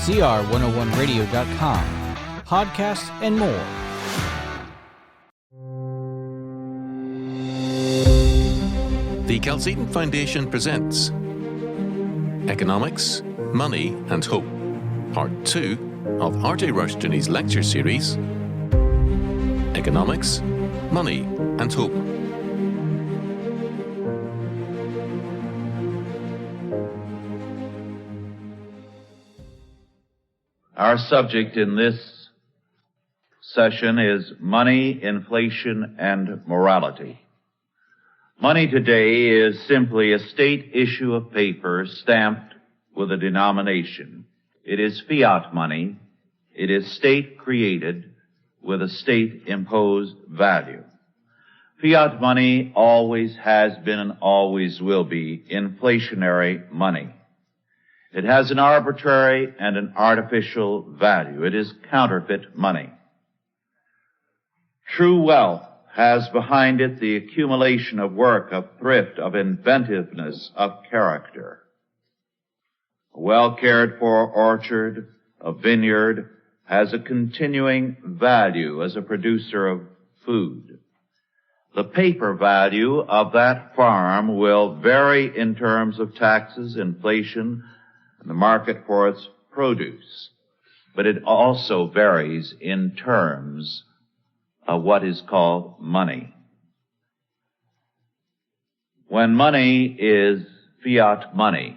CR101radio.com, podcasts, and more. The Chalcedon Foundation presents Economics, Money and Hope, Part 2 of R.J. Rushton's lecture series, Economics, Money and Hope. Our subject in this session is money, inflation, and morality. Money today is simply a state issue of paper stamped with a denomination. It is fiat money. It is state-created with a state-imposed value. Fiat money always has been and always will be inflationary money. It has an arbitrary and an artificial value. It is counterfeit money. True wealth has behind it the accumulation of work, of thrift, of inventiveness, of character. A well-cared-for orchard, a vineyard, has a continuing value as a producer of food. The paper value of that farm will vary in terms of taxes, inflation, and the market for its produce, but it also varies in terms of what is called money. When money is fiat money,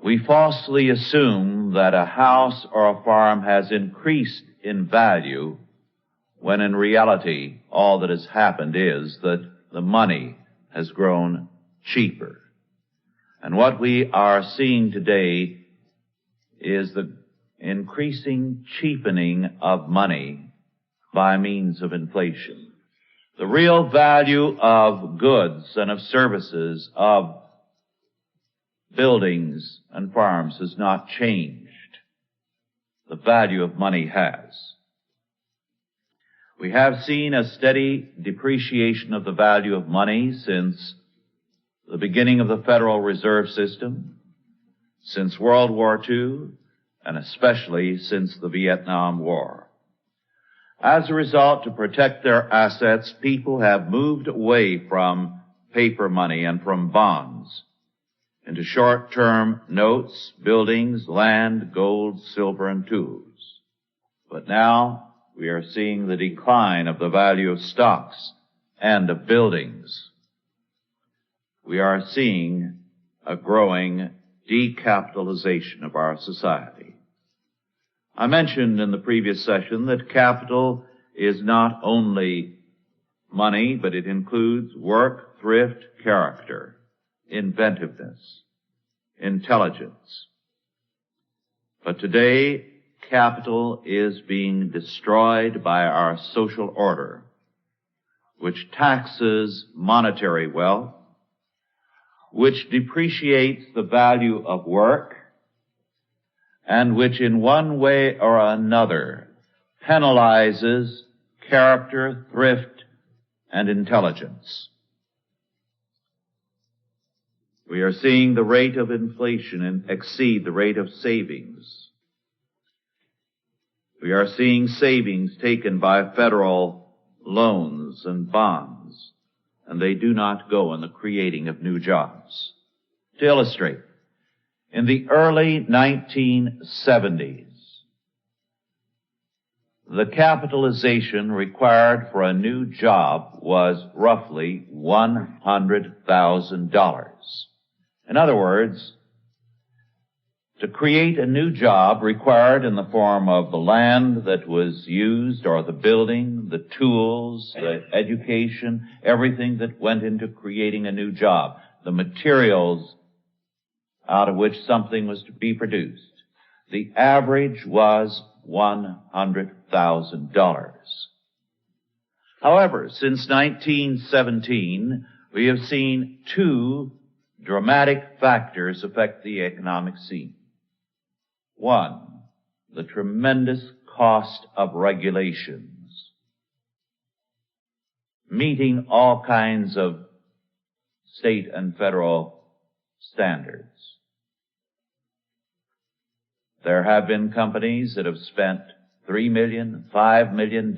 we falsely assume that a house or a farm has increased in value, when in reality all that has happened is that the money has grown cheaper. And what we are seeing today is the increasing cheapening of money by means of inflation. The real value of goods and of services, of buildings and farms has not changed. The value of money has. We have seen a steady depreciation of the value of money since the beginning of the Federal Reserve System, since World War II, and especially since the Vietnam War. As a result, to protect their assets, people have moved away from paper money and from bonds into short-term notes, buildings, land, gold, silver, and tools. But now we are seeing the decline of the value of stocks and of buildings. We are seeing a growing decapitalization of our society. I mentioned in the previous session that capital is not only money, but it includes work, thrift, character, inventiveness, intelligence. But today, capital is being destroyed by our social order, which taxes monetary wealth, which depreciates the value of work, and which in one way or another penalizes character, thrift, and intelligence. We are seeing the rate of inflation exceed the rate of savings. We are seeing savings taken by federal loans and bonds, and they do not go in the creating of new jobs. To illustrate, in the early 1970s, the capitalization required for a new job was roughly $100,000. In other words, to create a new job required in the form of the land that was used or the building, the tools, the education, everything that went into creating a new job, the materials out of which something was to be produced. The average was $100,000. However, since 1917, we have seen two dramatic factors affect the economic scene. One, the tremendous cost of regulations, meeting all kinds of state and federal standards. There have been companies that have spent $3 million, $5 million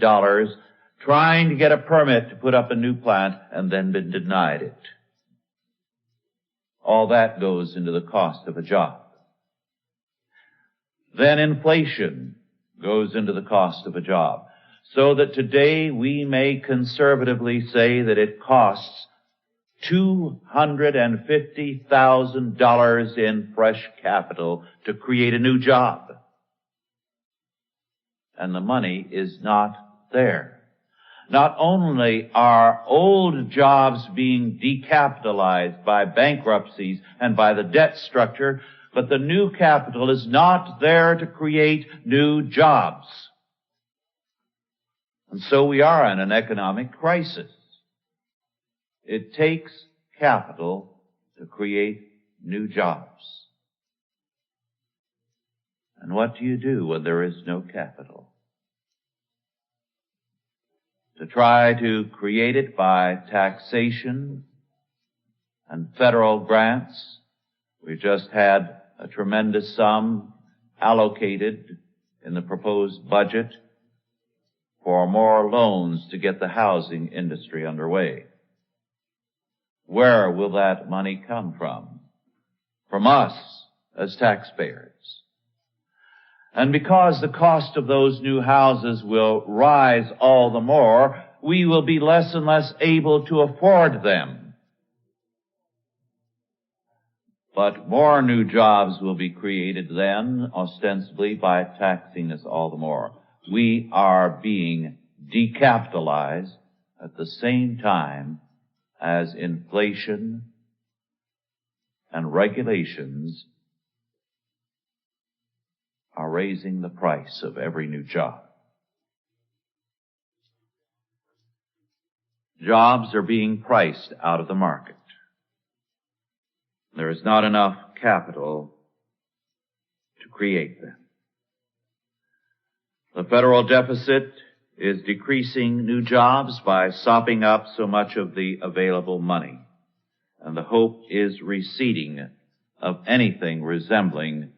trying to get a permit to put up a new plant and then been denied it. All that goes into the cost of a job. Then inflation goes into the cost of a job. So that today we may conservatively say that it costs $250,000 in fresh capital to create a new job. And the money is not there. Not only are old jobs being decapitalized by bankruptcies and by the debt structure, but the new capital is not there to create new jobs. And so we are in an economic crisis. It takes capital to create new jobs. And what do you do when there is no capital? To try to create it by taxation and federal grants. We just had a tremendous sum allocated in the proposed budget for more loans to get the housing industry underway. Where will that money come from? From us as taxpayers. And because the cost of those new houses will rise all the more, we will be less and less able to afford them. But more new jobs will be created then, ostensibly by taxing us all the more. We are being decapitalized at the same time as inflation and regulations are raising the price of every new job. Jobs are being priced out of the market. There is not enough capital to create them. The federal deficit is decreasing new jobs by sopping up so much of the available money, and the hope is receding of anything resembling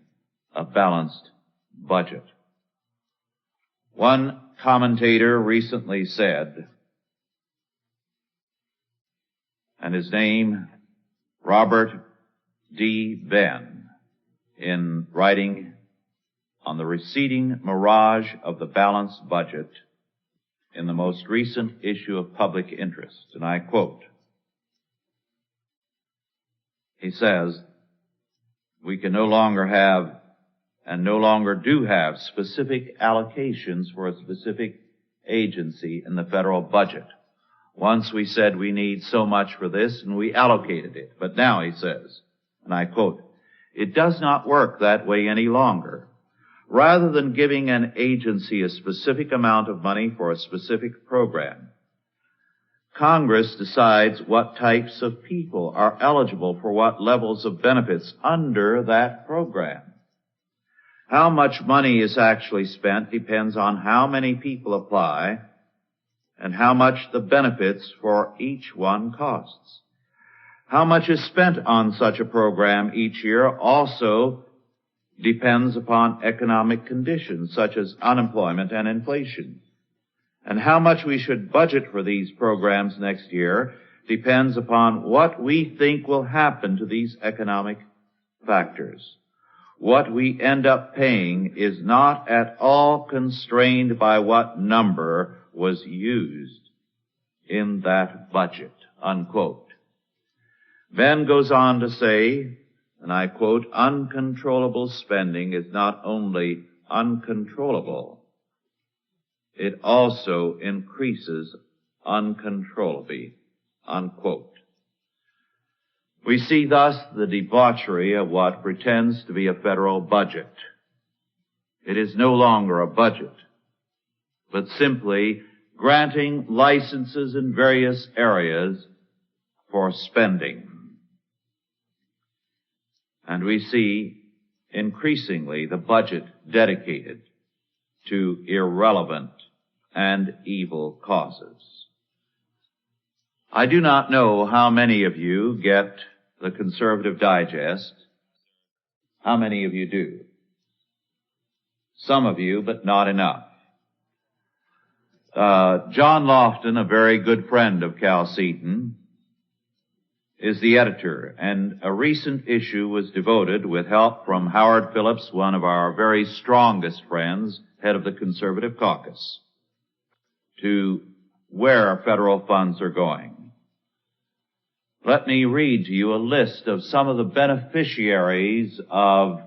a balanced budget. One commentator recently said, and his name, Robert D. Venn, in writing on the receding mirage of the balanced budget in the most recent issue of Public Interest, and I quote, he says, we can no longer have and no longer do have specific allocations for a specific agency in the federal budget. Once we said we need so much for this and we allocated it. But now, he says, and I quote, it does not work that way any longer. Rather than giving an agency a specific amount of money for a specific program, Congress decides what types of people are eligible for what levels of benefits under that program. How much money is actually spent depends on how many people apply and how much the benefits for each one costs. How much is spent on such a program each year also depends upon economic conditions such as unemployment and inflation. And how much we should budget for these programs next year depends upon what we think will happen to these economic factors. What we end up paying is not at all constrained by what number was used in that budget, unquote. Venn goes on to say, and I quote, uncontrollable spending is not only uncontrollable, it also increases uncontrollably, unquote. We see thus the debauchery of what pretends to be a federal budget. It is no longer a budget, but simply granting licenses in various areas for spending. And we see increasingly the budget dedicated to irrelevant and evil causes. I do not know how many of you get the Conservative Digest. How many of you do? Some of you, but not enough. John Lofton, a very good friend of Cal Seton, is the editor, and a recent issue was devoted, with help from Howard Phillips, one of our very strongest friends, head of the Conservative Caucus, to where federal funds are going. Let me read to you a list of some of the beneficiaries of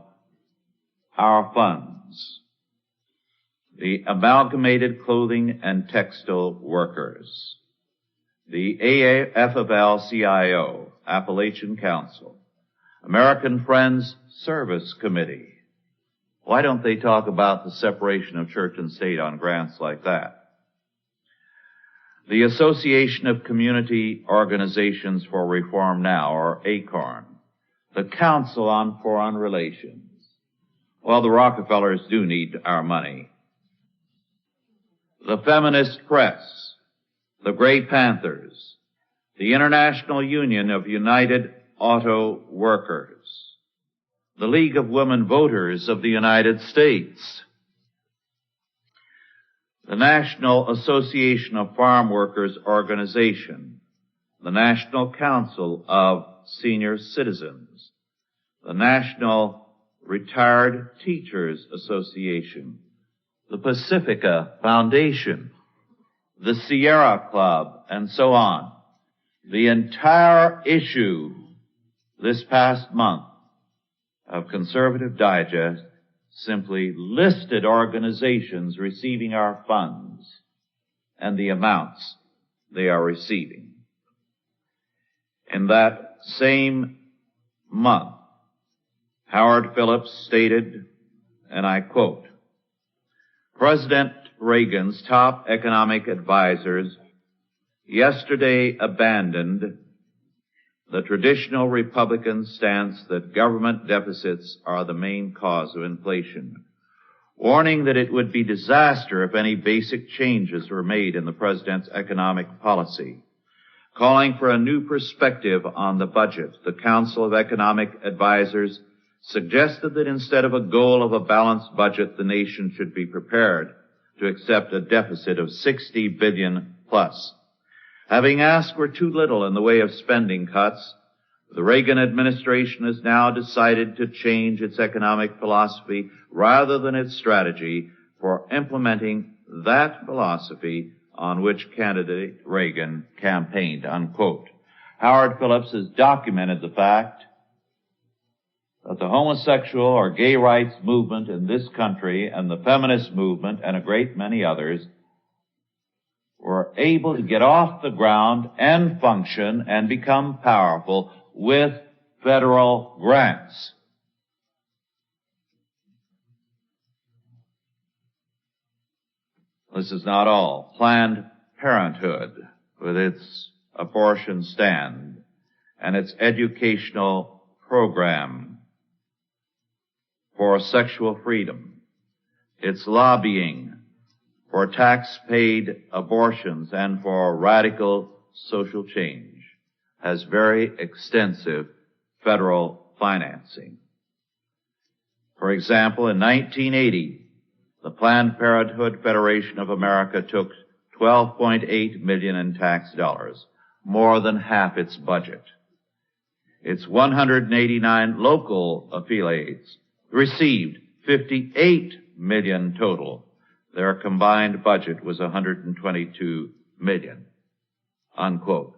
our funds. The Amalgamated Clothing and Textile Workers, the AFL-CIO, Appalachian Council, American Friends Service Committee. Why don't they talk about the separation of church and state on grants like that? The Association of Community Organizations for Reform Now, or ACORN, the Council on Foreign Relations. Well, the Rockefellers do need our money. The Feminist Press, the Gray Panthers, the International Union of United Auto Workers, the League of Women Voters of the United States, the National Association of Farm Workers Organization, the National Council of Senior Citizens, the National Retired Teachers Association, the Pacifica Foundation, the Sierra Club, and so on. The entire issue this past month of Conservative Digest simply listed organizations receiving our funds and the amounts they are receiving. In that same month, Howard Phillips stated, and I quote, President Reagan's top economic advisors yesterday abandoned the traditional Republican stance that government deficits are the main cause of inflation, warning that it would be disaster if any basic changes were made in the president's economic policy. Calling for a new perspective on the budget, the Council of Economic Advisors suggested that instead of a goal of a balanced budget, the nation should be prepared to accept a deficit of $60 billion plus. Having asked for too little in the way of spending cuts, the Reagan administration has now decided to change its economic philosophy rather than its strategy for implementing that philosophy on which candidate Reagan campaigned, unquote. Howard Phillips has documented the fact that the homosexual or gay rights movement in this country and the feminist movement and a great many others were able to get off the ground and function and become powerful with federal grants. This is not all. Planned Parenthood, with its abortion stand and its educational program for sexual freedom, its lobbying for tax-paid abortions and for radical social change, has very extensive federal financing. For example, in 1980, the Planned Parenthood Federation of America took $12.8 million in tax dollars, more than half its budget. Its 189 local affiliates received $58 million total. Their combined budget was $122 million, unquote.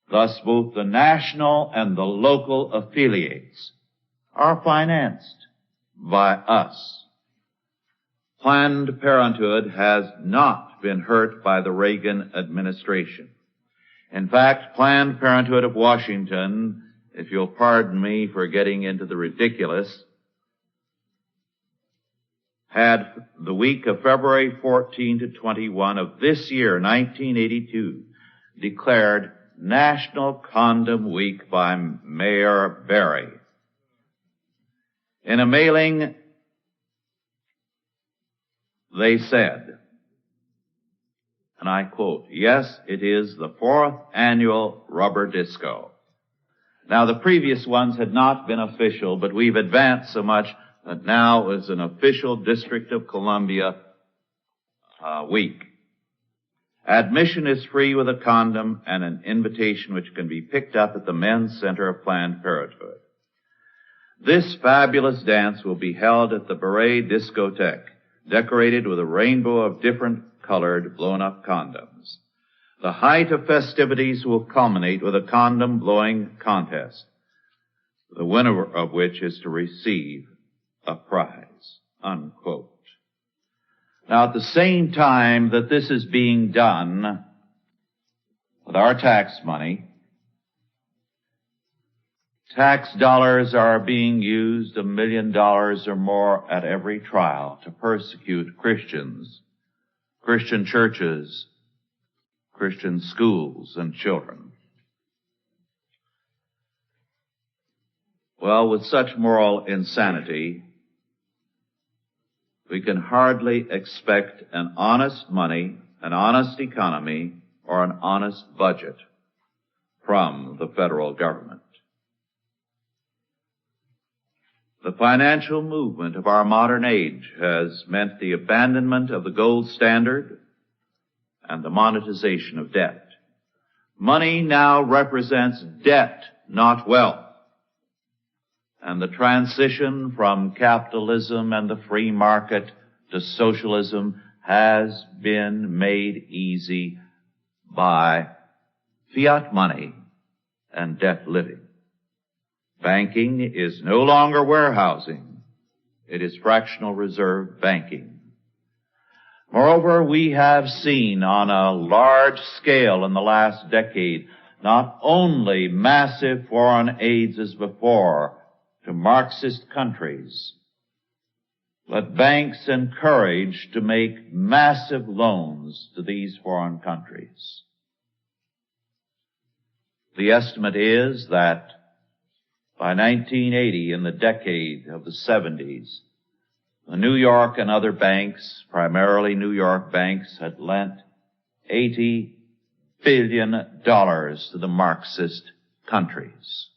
Thus, both the national and the local affiliates are financed by us. Planned Parenthood has not been hurt by the Reagan administration. In fact, Planned Parenthood of Washington, if you'll pardon me for getting into the ridiculous, had the week of February 14 to 21 of this year, 1982, declared National Condom Week by Mayor Berry. In a mailing, they said, and I quote, yes, it is the 4th annual rubber disco. Now, the previous ones had not been official, but we've advanced so much that now is an official District of Columbia week. Admission is free with a condom and an invitation which can be picked up at the Men's Center of Planned Parenthood. This fabulous dance will be held at the Beret Discotheque, decorated with a rainbow of different colored blown-up condoms. The height of festivities will culminate with a condom blowing contest, the winner of which is to receive a prize, unquote. Now, at the same time that this is being done with our tax money, tax dollars are being used, $1 million or more at every trial, to persecute Christians, Christian churches, Christian schools, and children. Well, with such moral insanity, we can hardly expect an honest money, an honest economy, or an honest budget from the federal government. The financial movement of our modern age has meant the abandonment of the gold standard and the monetization of debt. Money now represents debt, not wealth. And the transition from capitalism and the free market to socialism has been made easy by fiat money and debt living. Banking is no longer warehousing. It is fractional reserve banking. Moreover, we have seen on a large scale in the last decade not only massive foreign aids as before to Marxist countries, but banks encouraged to make massive loans to these foreign countries. The estimate is that by 1980, in the decade of the 70s, the New York and other banks, primarily New York banks, had lent $80 billion to the Marxist countries.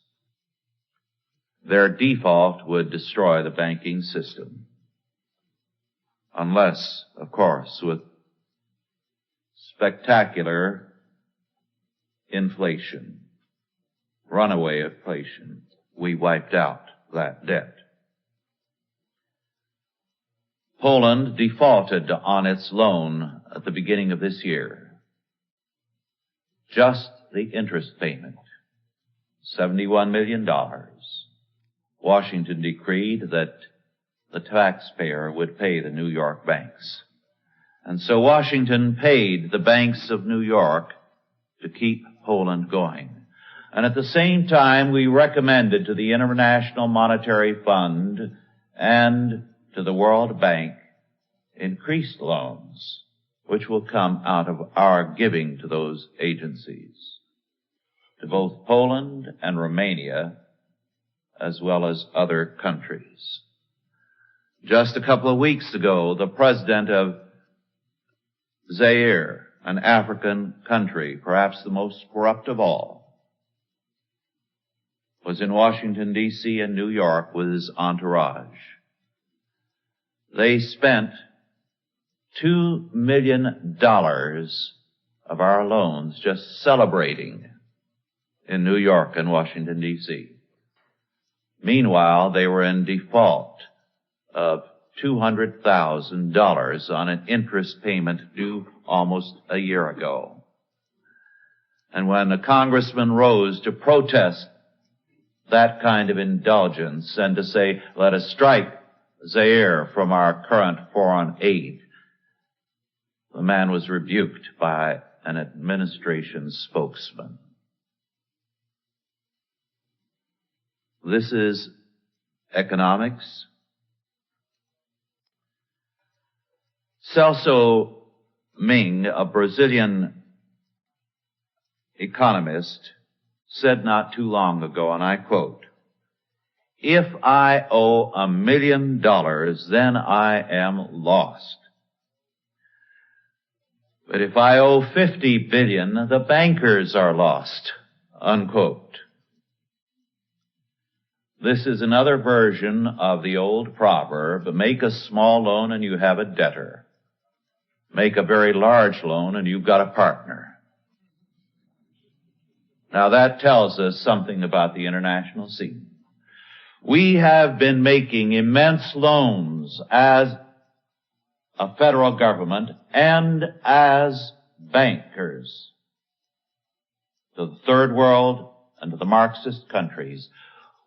Their default would destroy the banking system. Unless, of course, with spectacular inflation, runaway inflation, we wiped out that debt. Poland defaulted on its loan at the beginning of this year. Just the interest payment, $71 million. Washington decreed that the taxpayer would pay the New York banks. And so Washington paid the banks of New York to keep Poland going. And at the same time, we recommended to the International Monetary Fund and to the World Bank increased loans, which will come out of our giving to those agencies, to both Poland and Romania, as well as other countries. Just a couple of weeks ago, the president of Zaire, an African country, perhaps the most corrupt of all, was in Washington, D.C. and New York with his entourage. They spent $2 million of our loans just celebrating in New York and Washington, D.C. Meanwhile, they were in default of $200,000 on an interest payment due almost a year ago. And when a congressman rose to protest that kind of indulgence and to say, let us strike Zaire from our current foreign aid, the man was rebuked by an administration spokesman. This is economics. Celso Ming, a Brazilian economist, said not too long ago, and I quote, "If I owe $1 million, then I am lost. But if I owe 50 billion, the bankers are lost," unquote. This is another version of the old proverb, make a small loan and you have a debtor. Make a very large loan and you've got a partner. Now that tells us something about the international scene. We have been making immense loans as a federal government and as bankers to the third world and to the Marxist countries.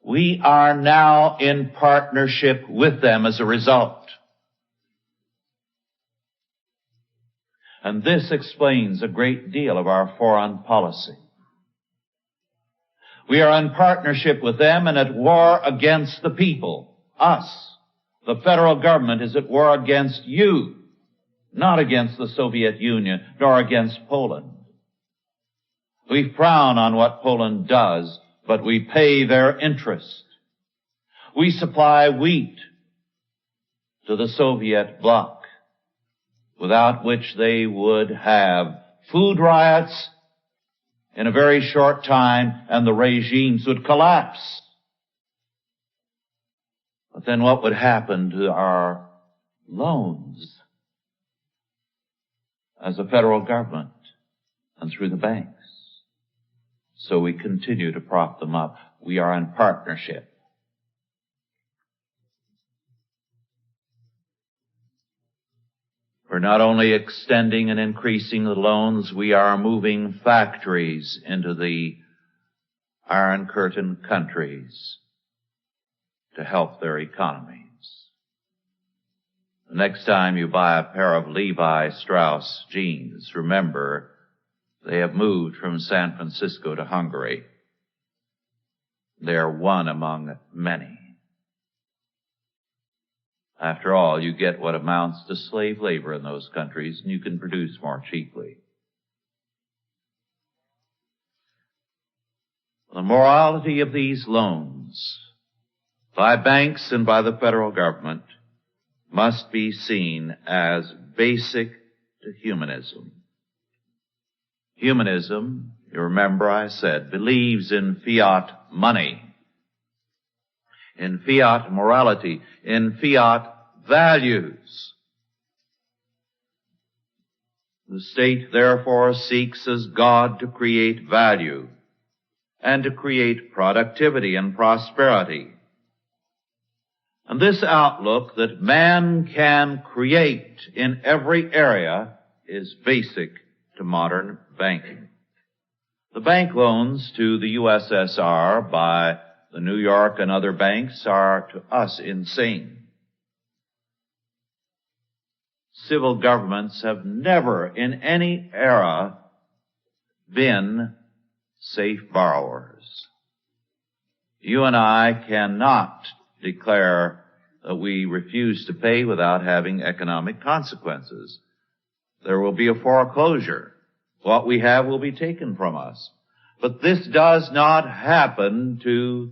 We are now in partnership with them as a result. And this explains a great deal of our foreign policy. We are in partnership with them and at war against the people, us. The federal government is at war against you, not against the Soviet Union, nor against Poland. We frown on what Poland does, but we pay their interest. We supply wheat to the Soviet bloc, without which they would have food riots in a very short time and the regimes would collapse. But then what would happen to our loans as a federal government and through the banks? So we continue to prop them up. We are in partnership. We're not only extending and increasing the loans, we are moving factories into the Iron Curtain countries to help their economies. The next time you buy a pair of Levi Strauss jeans, remember they have moved from San Francisco to Hungary. They are one among many. After all, you get what amounts to slave labor in those countries, and you can produce more cheaply. The morality of these loans by banks and by the federal government must be seen as basic to humanism. Humanism, you remember I said, believes in fiat money, in fiat morality, in fiat values. The state, therefore, seeks as God to create value and to create productivity and prosperity. And this outlook that man can create in every area is basic to modern banking. The bank loans to the USSR by the New York and other banks are to us insane. Civil governments have never in any era been safe borrowers. You and I cannot declare that we refuse to pay without having economic consequences. There will be a foreclosure. What we have will be taken from us. But this does not happen to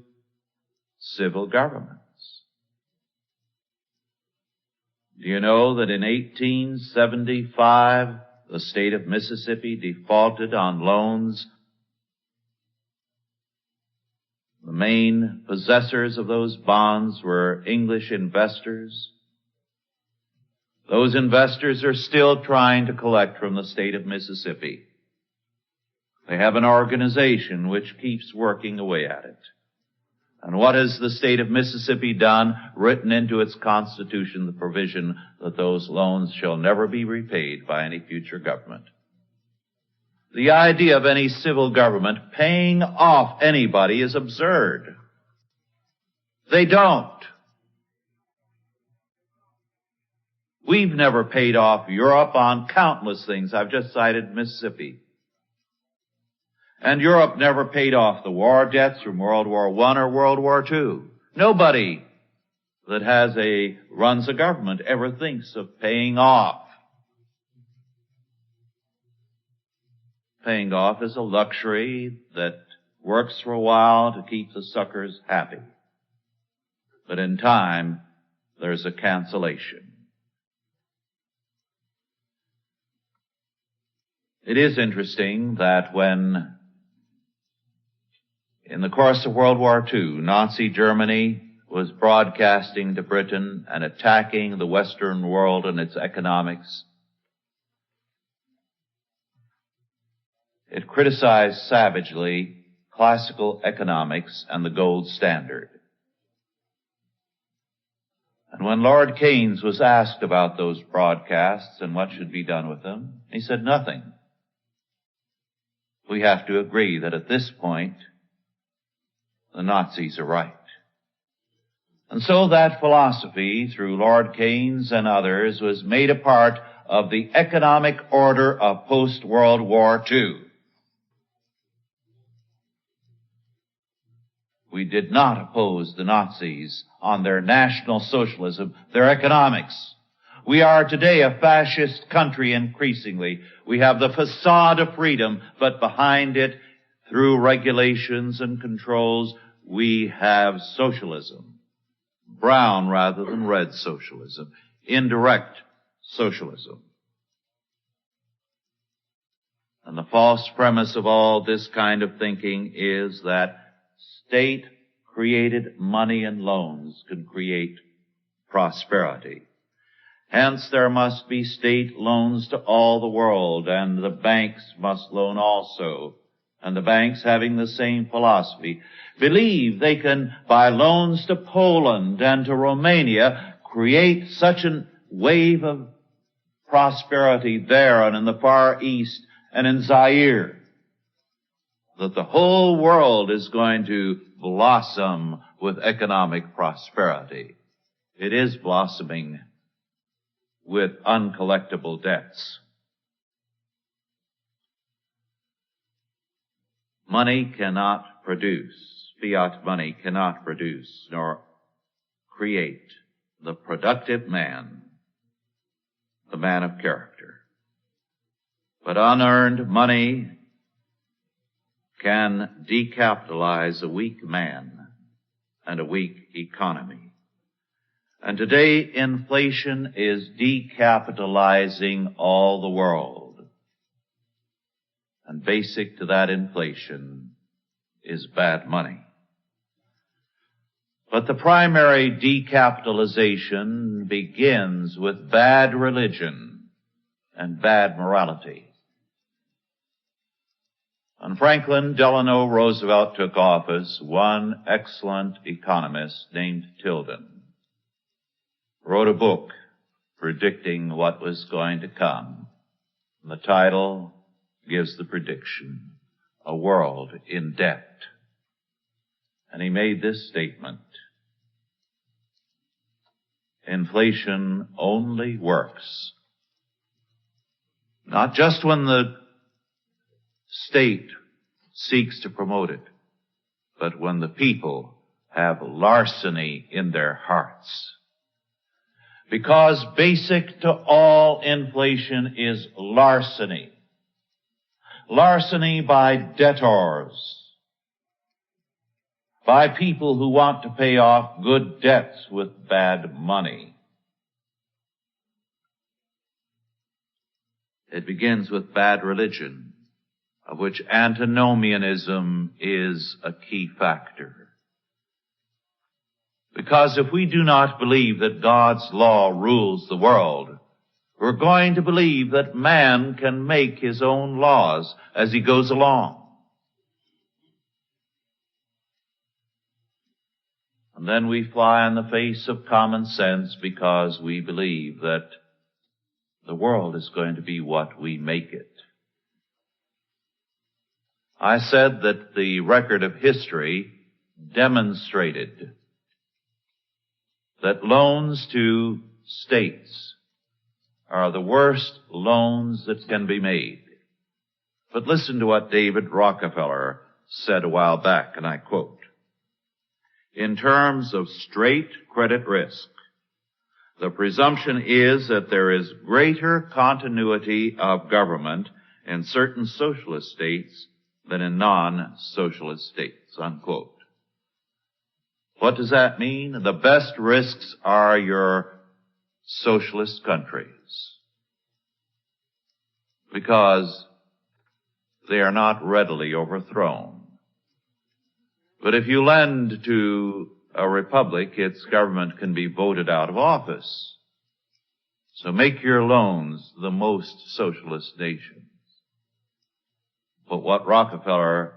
civil governments. Do you know that in 1875, the state of Mississippi defaulted on loans? The main possessors of those bonds were English investors. Those investors are still trying to collect from the state of Mississippi. They have an organization which keeps working away at it. And what has the state of Mississippi done? Written into its constitution the provision that those loans shall never be repaid by any future government. The idea of any civil government paying off anybody is absurd. They don't. We've never paid off Europe on countless things. I've just cited Mississippi. And Europe never paid off the war debts from World War I or World War II. Nobody that runs a government ever thinks of paying off. Paying off is a luxury that works for a while to keep the suckers happy. But in time, there's a cancellation. It is interesting that when In the course of World War II, Nazi Germany was broadcasting to Britain and attacking the Western world and its economics. It criticized savagely classical economics and the gold standard. And when Lord Keynes was asked about those broadcasts and what should be done with them, he said nothing. We have to agree that at this point, the Nazis are right. And so that philosophy, through Lord Keynes and others, was made a part of the economic order of post-World War II. We did not oppose the Nazis on their National Socialism, their economics. We are today a fascist country increasingly. We have the facade of freedom, but behind it, through regulations and controls, we have socialism. Brown rather than red socialism. Indirect socialism. And the false premise of all this kind of thinking is that state-created money and loans can create prosperity. Hence, there must be state loans to all the world, and the banks must loan also. And the banks, having the same philosophy, believe they can, by loans to Poland and to Romania, create such a wave of prosperity there and in the Far East and in Zaire, that the whole world is going to blossom with economic prosperity. It is blossoming with uncollectible debts. Money cannot produce, fiat money cannot produce nor create the productive man, the man of character. But unearned money can decapitalize a weak man and a weak economy. And today, inflation is decapitalizing all the world. And basic to that inflation is bad money. But the primary decapitalization begins with bad religion and bad morality. When Franklin Delano Roosevelt took office, one excellent economist named Tilden wrote a book predicting what was going to come. And the title gives the prediction, A World in Debt. And he made this statement: inflation only works not just when the state seeks to promote it, but when the people have larceny in their hearts. Because basic to all inflation is larceny. Larceny by debtors, by people who want to pay off good debts with bad money. It begins with bad religion, of which antinomianism is a key factor. Because if we do not believe that God's law rules the world, we're going to believe that man can make his own laws as he goes along. And then we fly in the face of common sense because we believe that the world is going to be what we make it. I said that the record of history demonstrated that loans to states are the worst loans that can be made. But listen to what David Rockefeller said a while back, and I quote, "In terms of straight credit risk, the presumption is that there is greater continuity of government in certain socialist states than in non-socialist states," unquote. What does that mean? The best risks are your socialist countries, because they are not readily overthrown. But if you lend to a republic, its government can be voted out of office. So make your loans the most socialist nations. But what Rockefeller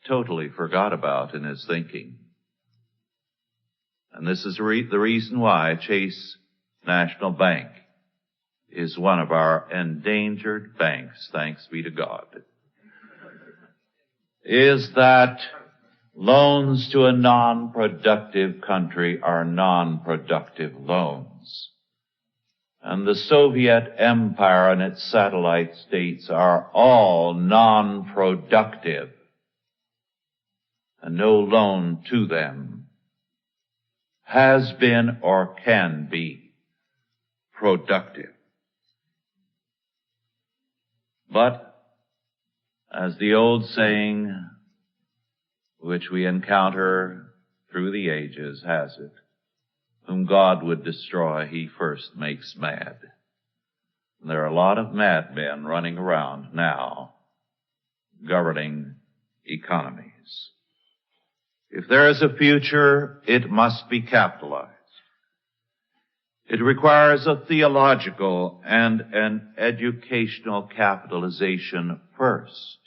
totally forgot about in his thinking, and this is the reason why Chase National Bank is one of our endangered banks, thanks be to God, is that loans to a non-productive country are non-productive loans. And the Soviet Empire and its satellite states are all non-productive. And no loan to them has been or can be productive. But, as the old saying, which we encounter through the ages has it, whom God would destroy, he first makes mad. And there are a lot of madmen running around now, governing economies. If there is a future, it must be capitalized. It requires a theological and an educational capitalization first.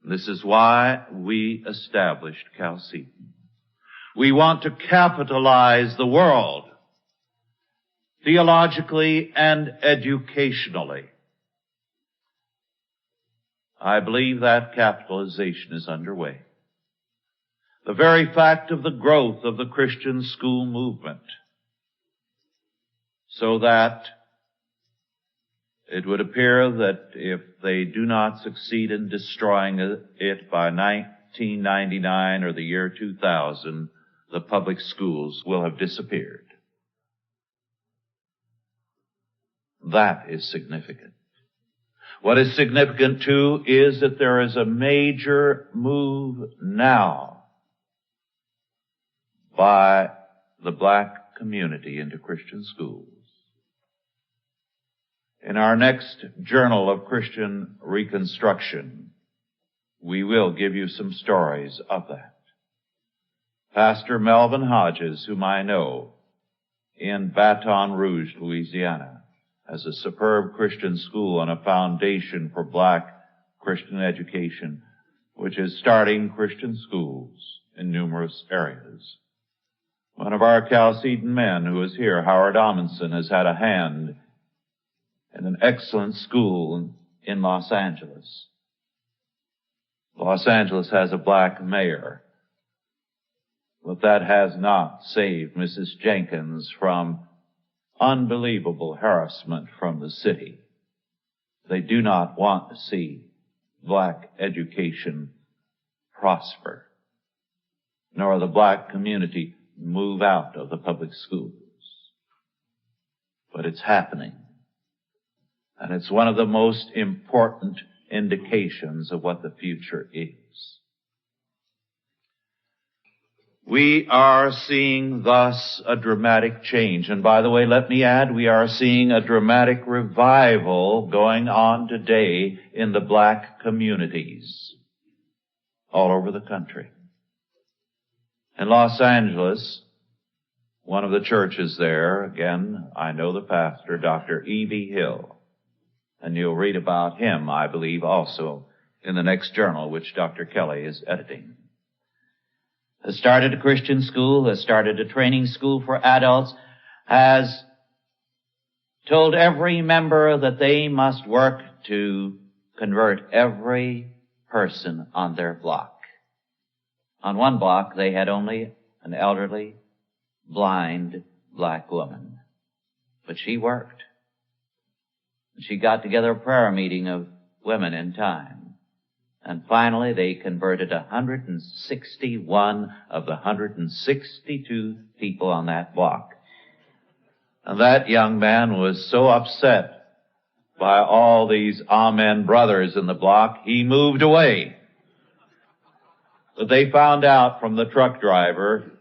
This is why we established Chalcedon. We want to capitalize the world, theologically and educationally. I believe that capitalization is underway. The very fact of the growth of the Christian school movement, so that it would appear that if they do not succeed in destroying it by 1999 or the year 2000, the public schools will have disappeared. That is significant. What is significant, too, is that there is a major move now by the black community into Christian schools. In our next Journal of Christian Reconstruction, we will give you some stories of that. Pastor Melvin Hodges, whom I know, in Baton Rouge, Louisiana, has a superb Christian school and a foundation for black Christian education, which is starting Christian schools in numerous areas. One of our Chalcedon men who is here, Howard Amundsen, has had a hand in an excellent school in Los Angeles. Los Angeles has a black mayor, but that has not saved Mrs. Jenkins from unbelievable harassment from the city. They do not want to see black education prosper, nor the black community move out of the public schools. But it's happening. And it's one of the most important indications of what the future is. We are seeing thus a dramatic change. And by the way, let me add, we are seeing a dramatic revival going on today in the black communities all over the country. In Los Angeles, one of the churches there, again, I know the pastor, Dr. E.B. Hill, and you'll read about him, I believe, also in the next journal, which Dr. Kelly is editing. Has started a Christian school, has started a training school for adults, has told every member that they must work to convert every person on their block. On one block, they had only an elderly, blind, black woman. But she worked. She got together a prayer meeting of women in time. And finally, they converted 161 of the 162 people on that block. And that young man was so upset by all these Amen brothers in the block, he moved away. But they found out from the truck driver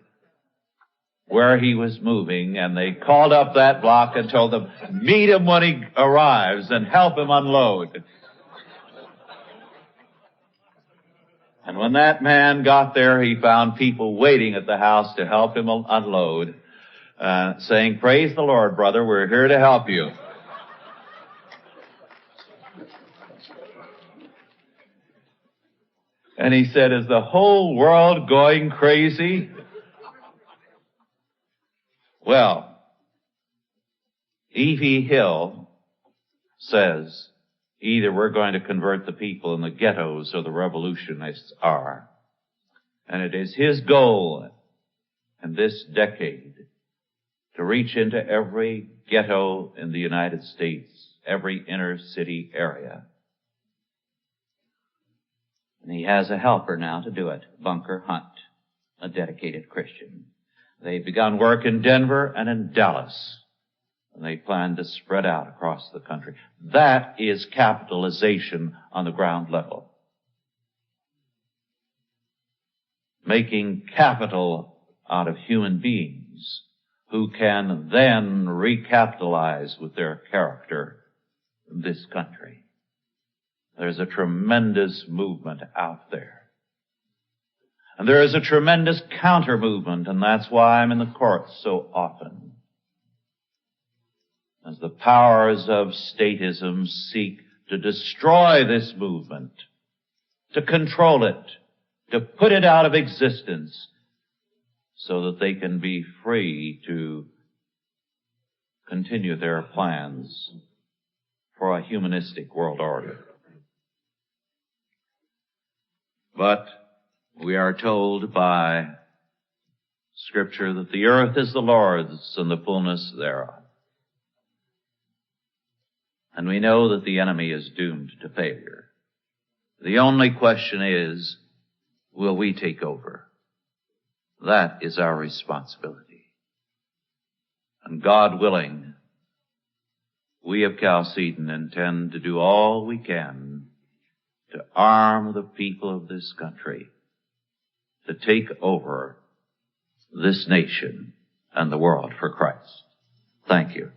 where he was moving, and they called up that block and told them, meet him when he arrives and help him unload. And when that man got there, he found people waiting at the house to help him unload, saying, "Praise the Lord, brother, we're here to help you." And he said, "Is the whole world going crazy?" Well, E.V. Hill says, either we're going to convert the people in the ghettos or the revolutionists are. And it is his goal in this decade to reach into every ghetto in the United States, every inner city area. And he has a helper now to do it, Bunker Hunt, a dedicated Christian. They've begun work in Denver and in Dallas. And they plan to spread out across the country. That is capitalization on the ground level. Making capital out of human beings who can then recapitalize with their character in this country. There's a tremendous movement out there. And there is a tremendous counter-movement, and that's why I'm in the courts so often. As the powers of statism seek to destroy this movement, to control it, to put it out of existence, so that they can be free to continue their plans for a humanistic world order. But we are told by Scripture that the earth is the Lord's and the fullness thereof. And we know that the enemy is doomed to failure. The only question is, will we take over? That is our responsibility. And God willing, we of Chalcedon intend to do all we can to arm the people of this country to take over this nation and the world for Christ. Thank you.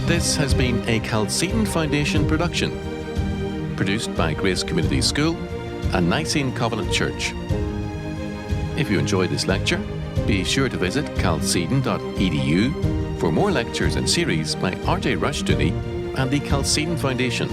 This has been a Chalcedon Foundation production, produced by Grace Community School and Nicene Covenant Church. If you enjoyed this lecture, be sure to visit chalcedon.edu for more lectures and series by R.J. Rushdoony and the Chalcedon Foundation.